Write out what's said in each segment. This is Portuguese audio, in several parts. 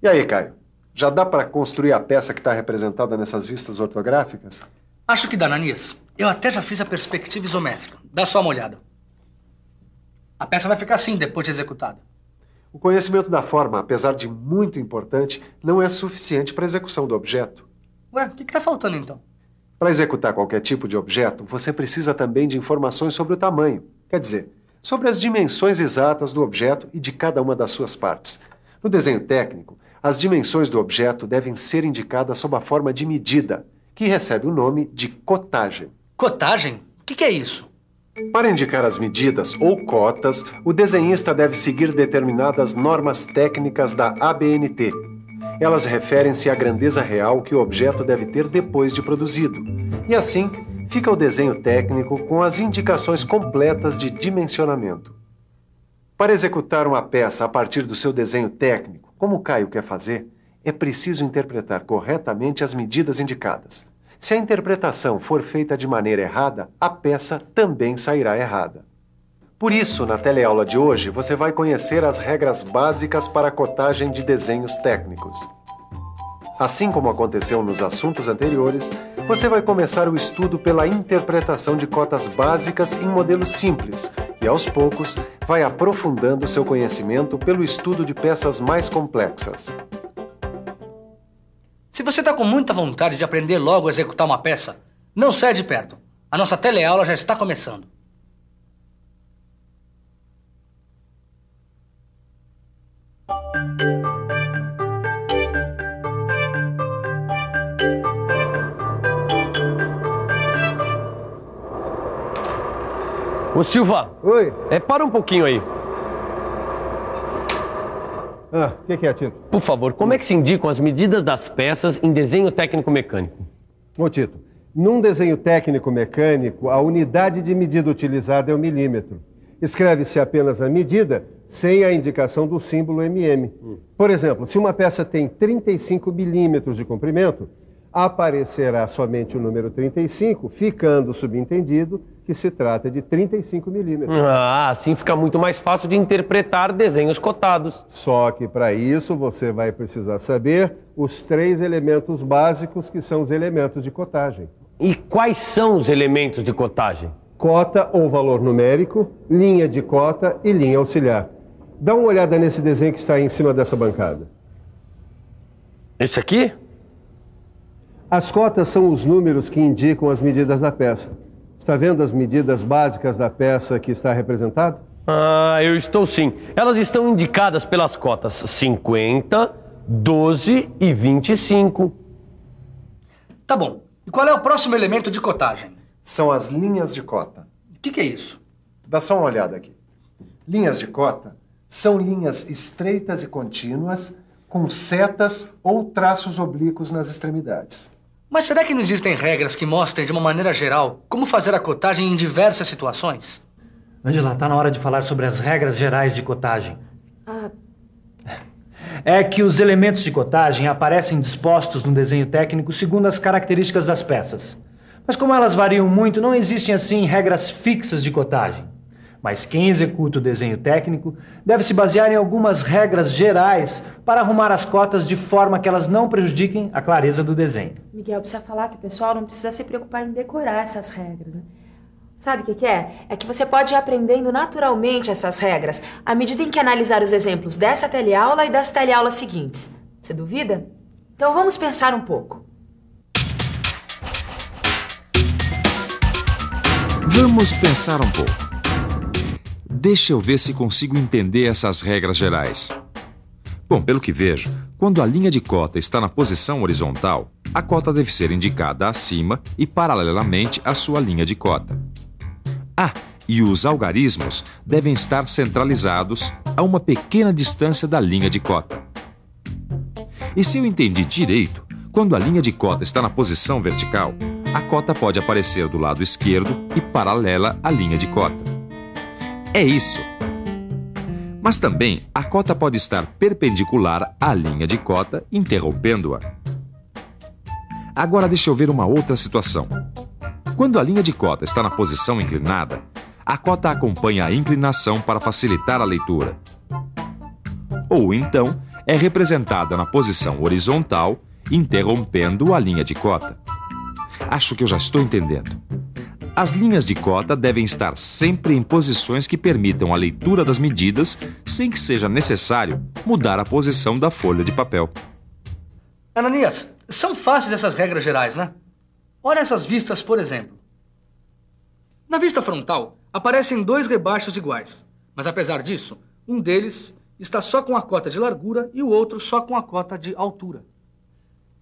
E aí, Caio? Já dá para construir a peça que está representada nessas vistas ortográficas? Acho que dá, Ananias. Eu até já fiz a perspectiva isométrica. Dá só uma olhada. A peça vai ficar assim depois de executada. O conhecimento da forma, apesar de muito importante, não é suficiente para a execução do objeto. Ué, o que está faltando então? Para executar qualquer tipo de objeto, você precisa também de informações sobre o tamanho. Quer dizer, sobre as dimensões exatas do objeto e de cada uma das suas partes. No desenho técnico, as dimensões do objeto devem ser indicadas sob a forma de medida, que recebe o nome de cotagem. Cotagem? O que é isso? Para indicar as medidas ou cotas, o desenhista deve seguir determinadas normas técnicas da ABNT. Elas referem-se à grandeza real que o objeto deve ter depois de produzido. E assim, fica o desenho técnico com as indicações completas de dimensionamento. Para executar uma peça a partir do seu desenho técnico, como o Caio quer fazer, é preciso interpretar corretamente as medidas indicadas. Se a interpretação for feita de maneira errada, a peça também sairá errada. Por isso, na teleaula de hoje, você vai conhecer as regras básicas para a cotagem de desenhos técnicos. Assim como aconteceu nos assuntos anteriores, você vai começar o estudo pela interpretação de cotas básicas em modelos simples e, aos poucos, vai aprofundando seu conhecimento pelo estudo de peças mais complexas. Se você está com muita vontade de aprender logo a executar uma peça, não saia de perto. A nossa teleaula já está começando. Ô Silva! Oi! Para um pouquinho aí. O que é, Tito? Por favor, como é que se indicam as medidas das peças em desenho técnico-mecânico? Ô Tito, num desenho técnico-mecânico, a unidade de medida utilizada é o milímetro. Escreve-se apenas a medida sem a indicação do símbolo mm. Por exemplo, se uma peça tem 35 milímetros de comprimento, aparecerá somente o número 35, ficando subentendido que se trata de 35 milímetros. Assim fica muito mais fácil de interpretar desenhos cotados. Só que para isso você vai precisar saber os 3 elementos básicos que são os elementos de cotagem. E quais são os elementos de cotagem? Cota ou valor numérico, linha de cota e linha auxiliar. Dá uma olhada nesse desenho que está aí em cima dessa bancada. Esse aqui? As cotas são os números que indicam as medidas da peça. Está vendo as medidas básicas da peça que está representada? Eu estou sim. Elas estão indicadas pelas cotas 50, 12 e 25. Tá bom. E qual é o próximo elemento de cotagem? São as linhas de cota. O que é isso? Dá só uma olhada aqui. Linhas de cota são linhas estreitas e contínuas com setas ou traços oblíquos nas extremidades. Mas será que não existem regras que mostrem de uma maneira geral como fazer a cotagem em diversas situações? Ângela, tá na hora de falar sobre as regras gerais de cotagem. É que os elementos de cotagem aparecem dispostos no desenho técnico segundo as características das peças. Mas como elas variam muito, não existem assim regras fixas de cotagem. Mas quem executa o desenho técnico deve se basear em algumas regras gerais para arrumar as cotas de forma que elas não prejudiquem a clareza do desenho. Miguel, precisa falar que o pessoal não precisa se preocupar em decorar essas regras, né? Sabe o que é? É que você pode ir aprendendo naturalmente essas regras à medida em que analisar os exemplos dessa teleaula e das teleaulas seguintes. Você duvida? Então vamos pensar um pouco. Vamos pensar um pouco. Deixa eu ver se consigo entender essas regras gerais. Bom, pelo que vejo, quando a linha de cota está na posição horizontal, a cota deve ser indicada acima e paralelamente à sua linha de cota. E os algarismos devem estar centralizados a uma pequena distância da linha de cota. E se eu entendi direito, quando a linha de cota está na posição vertical, a cota pode aparecer do lado esquerdo e paralela à linha de cota. É isso. Mas também a cota pode estar perpendicular à linha de cota, interrompendo-a. Agora deixa eu ver uma outra situação. Quando a linha de cota está na posição inclinada, a cota acompanha a inclinação para facilitar a leitura. Ou então, é representada na posição horizontal, interrompendo a linha de cota. Acho que eu já estou entendendo. As linhas de cota devem estar sempre em posições que permitam a leitura das medidas sem que seja necessário mudar a posição da folha de papel. Ananias, são fáceis essas regras gerais, né? Olha essas vistas, por exemplo. Na vista frontal, aparecem 2 rebaixos iguais. Mas apesar disso, um deles está só com a cota de largura e o outro só com a cota de altura.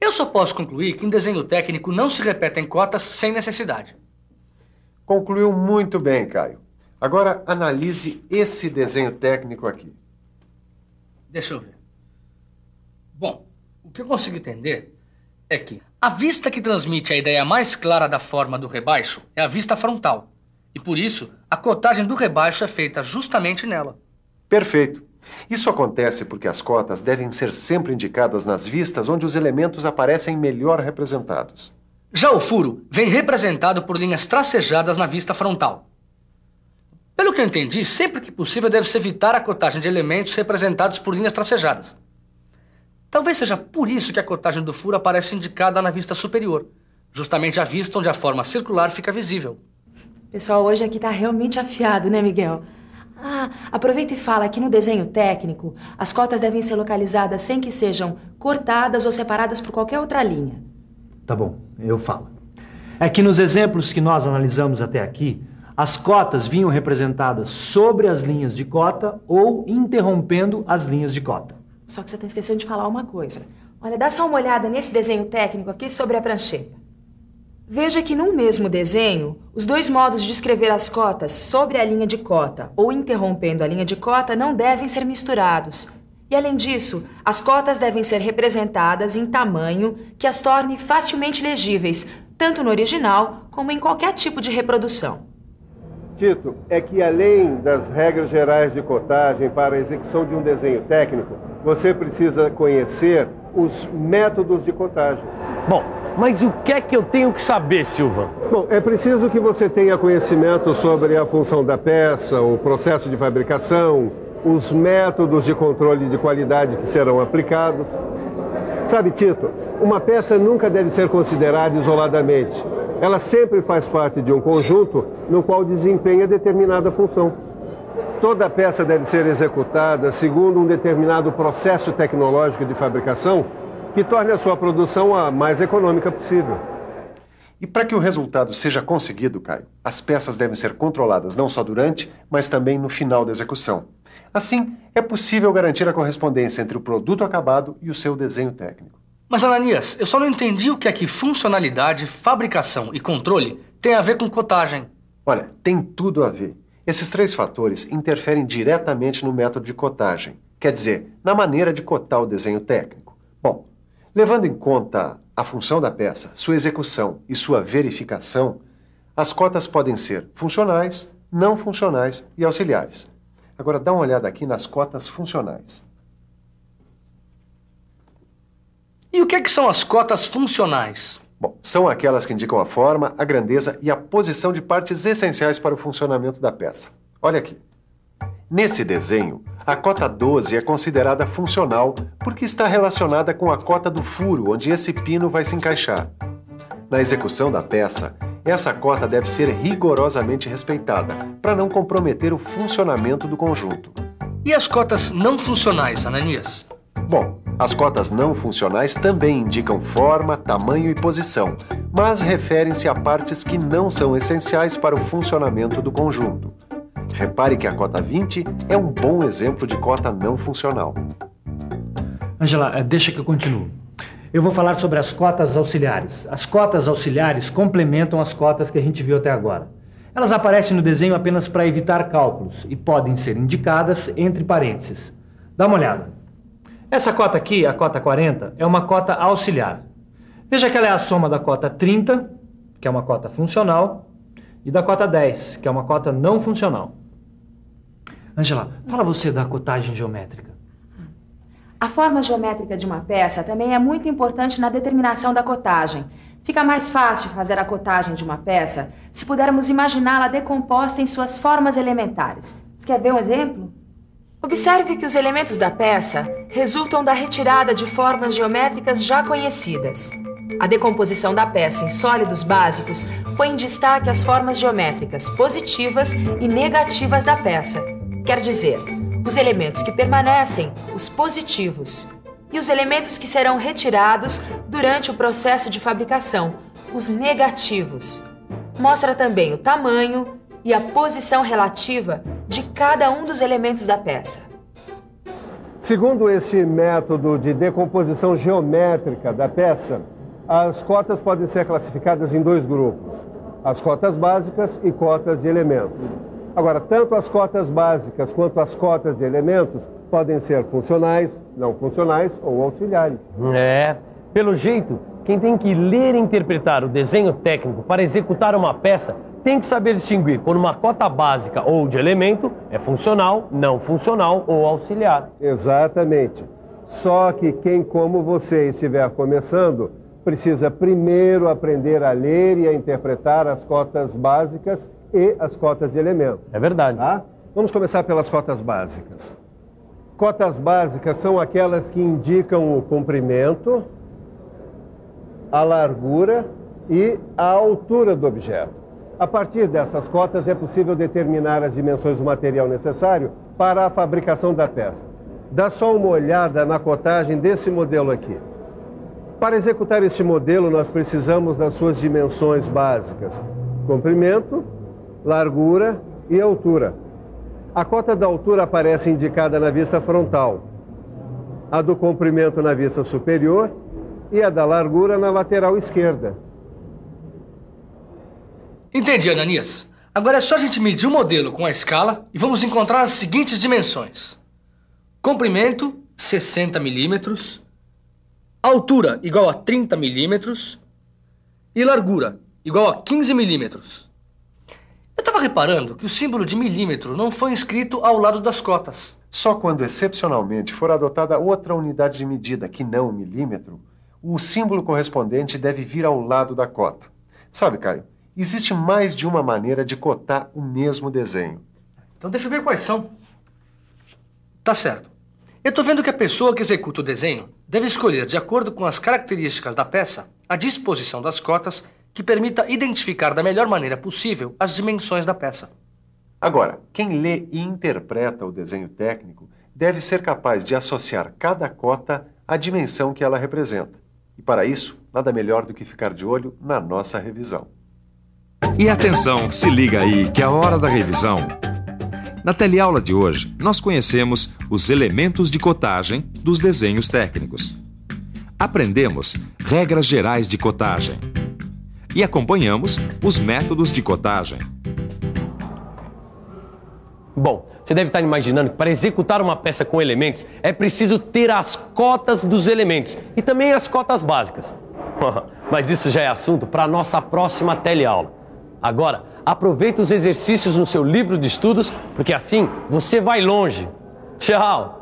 Eu só posso concluir que em desenho técnico não se repetem cotas sem necessidade. Concluiu muito bem, Caio. Agora analise esse desenho técnico aqui. Deixa eu ver. Bom, o que eu consigo entender é que a vista que transmite a ideia mais clara da forma do rebaixo é a vista frontal. E por isso, a cotagem do rebaixo é feita justamente nela. Perfeito. Isso acontece porque as cotas devem ser sempre indicadas nas vistas onde os elementos aparecem melhor representados. Já o furo vem representado por linhas tracejadas na vista frontal. Pelo que eu entendi, sempre que possível deve-se evitar a cotagem de elementos representados por linhas tracejadas. Talvez seja por isso que a cotagem do furo aparece indicada na vista superior, justamente a vista onde a forma circular fica visível. Pessoal, hoje aqui tá realmente afiado, né, Miguel? Aproveita e fala que no desenho técnico, as cotas devem ser localizadas sem que sejam cortadas ou separadas por qualquer outra linha. Tá bom, eu falo. É que nos exemplos que nós analisamos até aqui, as cotas vinham representadas sobre as linhas de cota ou interrompendo as linhas de cota. Só que você está esquecendo de falar uma coisa. Olha, dá só uma olhada nesse desenho técnico aqui sobre a prancheta. Veja que num mesmo desenho, os 2 modos de escrever as cotas sobre a linha de cota ou interrompendo a linha de cota não devem ser misturados. E além disso, as cotas devem ser representadas em tamanho que as torne facilmente legíveis, tanto no original como em qualquer tipo de reprodução. Tito, é que além das regras gerais de cotagem para a execução de um desenho técnico, você precisa conhecer os métodos de cotagem. Bom, mas o que é que eu tenho que saber, Silva? Bom, é preciso que você tenha conhecimento sobre a função da peça, o processo de fabricação, os métodos de controle de qualidade que serão aplicados. Sabe, Tito, uma peça nunca deve ser considerada isoladamente. Ela sempre faz parte de um conjunto no qual desempenha determinada função. Toda peça deve ser executada segundo um determinado processo tecnológico de fabricação que torne a sua produção a mais econômica possível. E para que o resultado seja conseguido, Caio, as peças devem ser controladas não só durante, mas também no final da execução. Assim, é possível garantir a correspondência entre o produto acabado e o seu desenho técnico. Mas, Ananias, eu só não entendi o que é que funcionalidade, fabricação e controle tem a ver com cotagem. Olha, tem tudo a ver. Esses 3 fatores interferem diretamente no método de cotagem, quer dizer, na maneira de cotar o desenho técnico. Bom, levando em conta a função da peça, sua execução e sua verificação, as cotas podem ser funcionais, não funcionais e auxiliares. Agora dá uma olhada aqui nas cotas funcionais. E o que é que são as cotas funcionais? Bom, são aquelas que indicam a forma, a grandeza e a posição de partes essenciais para o funcionamento da peça. Olha aqui. Nesse desenho, a cota 12 é considerada funcional porque está relacionada com a cota do furo, onde esse pino vai se encaixar. Na execução da peça, essa cota deve ser rigorosamente respeitada, para não comprometer o funcionamento do conjunto. E as cotas não funcionais, Ananias? Bom, as cotas não funcionais também indicam forma, tamanho e posição, mas referem-se a partes que não são essenciais para o funcionamento do conjunto. Repare que a cota 20 é um bom exemplo de cota não funcional. Ângela, deixa que eu continuo. Eu vou falar sobre as cotas auxiliares. As cotas auxiliares complementam as cotas que a gente viu até agora. Elas aparecem no desenho apenas para evitar cálculos e podem ser indicadas entre parênteses. Dá uma olhada. Essa cota aqui, a cota 40, é uma cota auxiliar. Veja que ela é a soma da cota 30, que é uma cota funcional, e da cota 10, que é uma cota não funcional. Ângela, fala você da cotagem geométrica. A forma geométrica de uma peça também é muito importante na determinação da cotagem. Fica mais fácil fazer a cotagem de uma peça se pudermos imaginá-la decomposta em suas formas elementares. Você quer ver um exemplo? Observe que os elementos da peça resultam da retirada de formas geométricas já conhecidas. A decomposição da peça em sólidos básicos põe em destaque as formas geométricas positivas e negativas da peça. Quer dizer, os elementos que permanecem, os positivos, e os elementos que serão retirados durante o processo de fabricação, os negativos. Mostra também o tamanho e a posição relativa de cada um dos elementos da peça. Segundo esse método de decomposição geométrica da peça, as cotas podem ser classificadas em 2 grupos: as cotas básicas e cotas de elementos. Agora, tanto as cotas básicas quanto as cotas de elementos podem ser funcionais, não funcionais ou auxiliares. Pelo jeito, quem tem que ler e interpretar o desenho técnico para executar uma peça tem que saber distinguir quando uma cota básica ou de elemento é funcional, não funcional ou auxiliar. Exatamente. Só que quem, como você, estiver começando, precisa primeiro aprender a ler e a interpretar as cotas básicas e as cotas de elementos. É verdade. Tá? Vamos começar pelas cotas básicas. Cotas básicas são aquelas que indicam o comprimento, a largura e a altura do objeto. A partir dessas cotas é possível determinar as dimensões do material necessário para a fabricação da peça. Dá só uma olhada na cotagem desse modelo aqui. Para executar esse modelo, nós precisamos das suas dimensões básicas: comprimento, largura e altura. A cota da altura aparece indicada na vista frontal, a do comprimento na vista superior e a da largura na lateral esquerda. Entendi, Ananias. Agora é só a gente medir o modelo com a escala e vamos encontrar as seguintes dimensões: comprimento, 60 milímetros, altura igual a 30 milímetros e largura igual a 15 milímetros. Eu estava reparando que o símbolo de milímetro não foi inscrito ao lado das cotas. Só quando excepcionalmente for adotada outra unidade de medida que não o milímetro, o símbolo correspondente deve vir ao lado da cota. Sabe, Caio, existe mais de uma maneira de cotar o mesmo desenho. Então deixa eu ver quais são. Tá certo. Eu tô vendo que a pessoa que executa o desenho deve escolher, de acordo com as características da peça, a disposição das cotas que permita identificar da melhor maneira possível as dimensões da peça. Agora, quem lê e interpreta o desenho técnico deve ser capaz de associar cada cota à dimensão que ela representa. E para isso, nada melhor do que ficar de olho na nossa revisão. E atenção, se liga aí que é a hora da revisão. Na teleaula de hoje, nós conhecemos os elementos de cotagem dos desenhos técnicos. Aprendemos regras gerais de cotagem. E acompanhamos os métodos de cotagem. Bom, você deve estar imaginando que para executar uma peça com elementos é preciso ter as cotas dos elementos e também as cotas básicas. Mas isso já é assunto para a nossa próxima teleaula. Agora, aproveite os exercícios no seu livro de estudos, porque assim você vai longe. Tchau!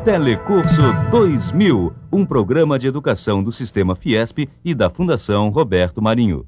Telecurso 2000, um programa de educação do Sistema Fiesp e da Fundação Roberto Marinho.